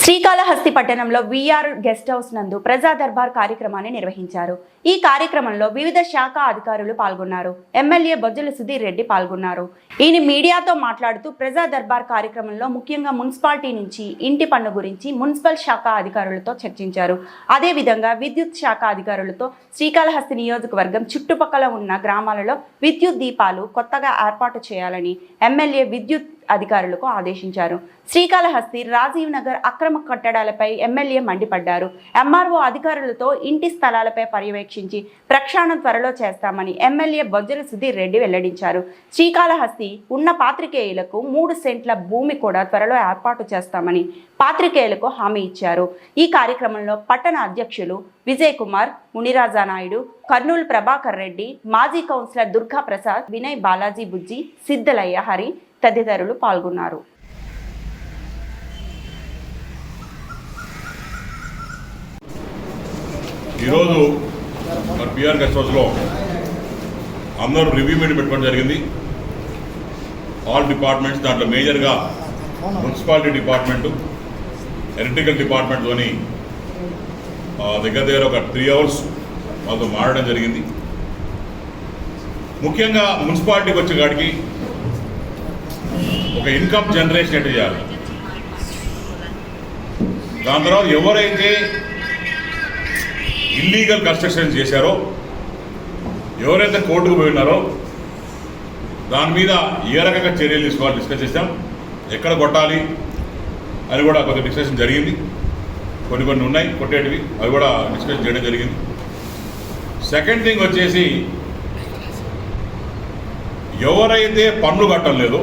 శ్రీకాళహస్తి పట్టణంలో we are guest house నందు ప్రజా దర్బార్ కార్యక్రమాన్ని నిర్వహించారు. ఈ కార్యక్రమంలో వివిధ శాఖ అధికారులు పాల్గొన్నారు. ఎమ్మెల్యే బొజ్జల సుధీర్ రెడ్డి పాల్గొన్నారు. ఈయన మీడియాతో మాట్లాడుతూ ప్రజా దర్బార్ కార్యక్రమంలో ముఖ్యంగా మున్సిపాలిటీ నుంచి ఇంటి పన్ను గురించి మున్సిపల్ శాఖ అధికారులతో చర్చించారు. అదేవిధంగా విద్యుత్ శాఖ అధికారులతో శ్రీకాళహస్తి నియోజకవర్గం చుట్టుపక్కల ఉన్న గ్రామాలలో విద్యుత్ దీపాలు కొత్తగా ఏర్పాటు చేయాలని ఎమ్మెల్యే విద్యుత్ అధికారులకు ఆదేశించారు. శ్రీకాళహస్తి రాజీవ్ నగర్ అక్రమ కట్టడాలపై ఎమ్మెల్యే మండిపడ్డారు. ఎంఆర్ఓ అధికారులతో ఇంటి స్థలాలపై పర్యవేక్షించి ప్రక్షాళన త్వరలో చేస్తామని ఎమ్మెల్యే బొజ్జల సుధీర్ రెడ్డి వెల్లడించారు. శ్రీకాళహస్తి ఉన్న పాత్రికేయులకు 3 సెంట్ల భూమి కూడా త్వరలో ఏర్పాటు చేస్తామని పాత్రికేయులకు హామీ ఇచ్చారు. ఈ కార్యక్రమంలో పట్టణ అధ్యక్షులు విజయ్ కుమార్, మునిరాజా నాయుడు, కర్నూలు ప్రభాకర్ రెడ్డి, మాజీ కౌన్సిలర్ దుర్గా ప్రసాద్, వినయ్ బాలాజీ బుజ్జి, సిద్ధలయ్య హరి తదితరులు పాల్గొన్నారు. ఈరోజు మన పిఆర్ గెస్ట్ హౌస్లో అందరూ రివ్యూ మీటింగ్ పెట్టుకోవడం జరిగింది. ఆల్ డిపార్ట్మెంట్స్, దాంట్లో మేజర్గా మున్సిపాలిటీ డిపార్ట్మెంటు, ఎలక్ట్రికల్ డిపార్ట్మెంట్తోని దగ్గర ఒక 3 అవర్స్ వాళ్ళతో మాట్లాడడం జరిగింది. ముఖ్యంగా మున్సిపాలిటీకి వచ్చే కాడికి ఒక ఇన్కమ్ జనరేషన్ ఎట్లా చేయాలి, దాని తర్వాత ఎవరైతే ఇల్లీగల్ కన్స్ట్రక్షన్ చేశారో, ఎవరైతే కోర్టుకు పోయినారో దాని మీద ఏ రకంగా చర్యలు తీసుకోవాలి డిస్కస్ చేసాం. ఎక్కడ కొట్టాలి అని కూడా కొంత డిస్కషన్ జరిగింది. కొన్ని ఉన్నాయి కొట్టేటివి, అవి కూడా డిస్కస్ చేయడం జరిగింది. సెకండ్ థింగ్ వచ్చేసి, ఎవరైతే పన్ను కట్టడం లేదో,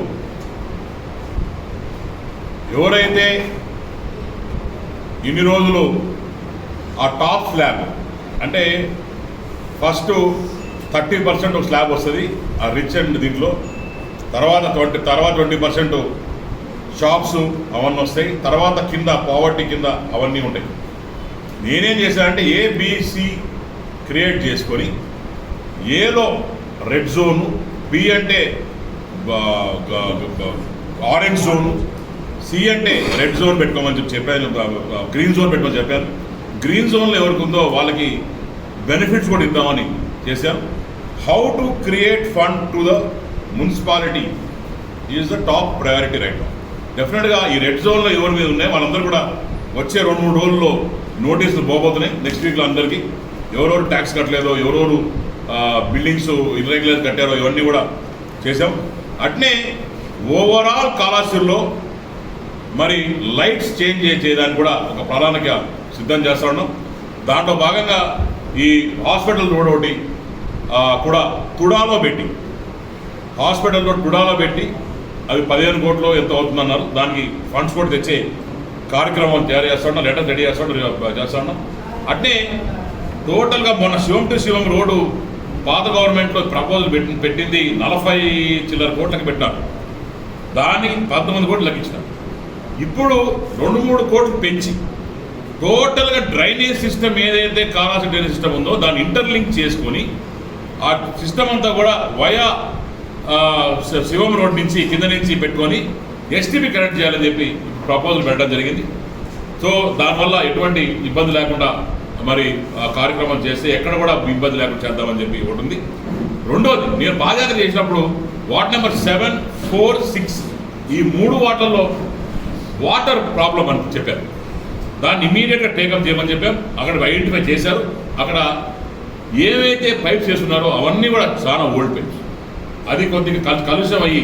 ఎవరైతే ఇన్ని రోజులు ఆ టాప్ స్లాబ్ అంటే ఫస్ట్ 30% ఒక స్లాబ్ వస్తుంది ఆ రిచ్ అండ్ దీంట్లో, తర్వాత 20% షాప్స్ అవన్నీ వస్తాయి, తర్వాత కింద పావర్టీ కింద అవన్నీ ఉంటాయి. నేనేం చేశానంటే ఏబిసి క్రియేట్ చేసుకొని, ఏలో రెడ్ జోను, బి అంటే ఆరెంజ్ జోను, సి అంటే రెడ్ జోన్ పెట్టుకోమని చెప్పాను, గ్రీన్ జోన్ పెట్టుకోమని చెప్పాను. గ్రీన్ జోన్లో ఎవరికి ఉందో వాళ్ళకి బెనిఫిట్స్ కూడా ఇద్దామని చేశాను. How to create fund to the municipality is the top priority right now. డెఫినెట్గా ఈ రెడ్ జోన్లో ఎవరి మీద ఉన్నాయి వాళ్ళందరూ కూడా వచ్చే 2-3 రోజుల్లో నోటీసులు పోబోతున్నాయి. నెక్స్ట్ వీక్లో అందరికీ ఎవరెవరు ట్యాక్స్ కట్టలేదో, ఎవరెవరు బిల్డింగ్స్ ఇర్రెగ్యులర్ కట్టారో ఇవన్నీ కూడా చేసాం. అట్నే ఓవరాల్ కాళహస్తిలో మరి లైట్స్ చేంజ్ చేయడానికి కూడా ఒక ప్రణాళిక సిద్ధం చేస్తా ఉన్నాం. దాంట్లో భాగంగా ఈ హాస్పిటల్ రోడ్ ఒకటి కూడా తుడాలో పెట్టి, హాస్పిటల్ రోడ్ తుడాలో పెట్టి అది 15 కోట్లు ఎంత అవుతుందన్నారు. దానికి ఫండ్స్ కూడా తెచ్చే కార్యక్రమం తయారు చేస్తా ఉన్నాం, లెటర్ రెడీ చేస్తా ఉన్నాం. అట్నే టోటల్గా మొన్న శివం టు శివం రోడ్డు పాత గవర్నమెంట్లో ప్రపోజల్ పెట్టింది 40 చిల్లర కోట్లకి పెట్టినారు. దానికి 19 కోట్లు లభించినారు. ఇప్పుడు 2-3 కోట్లు పెంచి టోటల్గా డ్రైనేజ్ సిస్టమ్ ఏదైతే కాళహస్తి డ్రైనేజ్ సిస్టమ్ ఉందో దాన్ని ఇంటర్లింక్ చేసుకొని ఆ సిస్టమ్ అంతా కూడా వయా శివం రోడ్ నుంచి కింద నుంచి పెట్టుకొని ఎస్టీపీ కనెక్ట్ చేయాలని చెప్పి ప్రపోజల్ పెట్టడం జరిగింది. సో దానివల్ల ఎటువంటి ఇబ్బంది లేకుండా మరి కార్యక్రమం చేస్తే ఎక్కడ కూడా ఇబ్బంది లేకుండా చేద్దామని చెప్పి ఒకటి ఉంది. రెండోది, నేను పాదయాత్ర చేసినప్పుడు వార్డ్ నెంబర్ 7, 4, 6 ఈ 3 వార్డుల్లో వాటర్ ప్రాబ్లం అని చెప్పారు. దాన్ని ఇమీడియట్గా టేకప్ చేయమని చెప్పాం. అక్కడ ఐడెంటిఫై చేశారు. అక్కడ ఏవైతే పైప్స్ చేస్తున్నారో అవన్నీ కూడా చాలా ఓల్డ్ పైప్స్, అది కొద్దిగా కలుషితం అయ్యి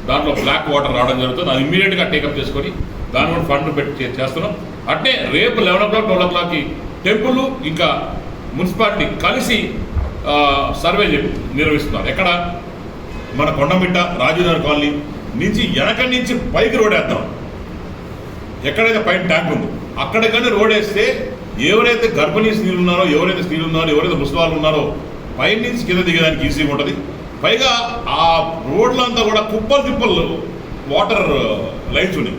దాంట్లో బ్లాక్ వాటర్ రావడం జరుగుతుంది. అది ఇమీడియట్గా టేకప్ చేసుకొని దాని కూడా ఫండ్ పెట్టి చేస్తున్నాం. అట్నే రేపు 11 o'clock 12 o'clockకి టెంపుల్ ఇంకా మున్సిపాలిటీ కలిసి సర్వే నిర్వహిస్తున్నారు. ఎక్కడ మన కొండమిట్ట రాజీవ్నగర్ కాలనీ నుంచి వెనక నుంచి పైకి రోడ్ వేద్దాం. ఎక్కడైతే పైన ట్యాంక్ ఉందో అక్కడికన్నా రోడ్ వేస్తే ఎవరైతే గర్భిణీ స్త్రీలు ఉన్నారో, ఎవరైతే స్త్రీలు ఉన్నారో, ఎవరైతే ముసలాళ్ళు ఉన్నారో పైన నుంచి కింద దిగడానికి ఈజీగా ఉంటుంది. పైగా ఆ రోడ్లంతా కూడా కుప్పలు వాటర్ లైన్స్ ఉన్నాయి.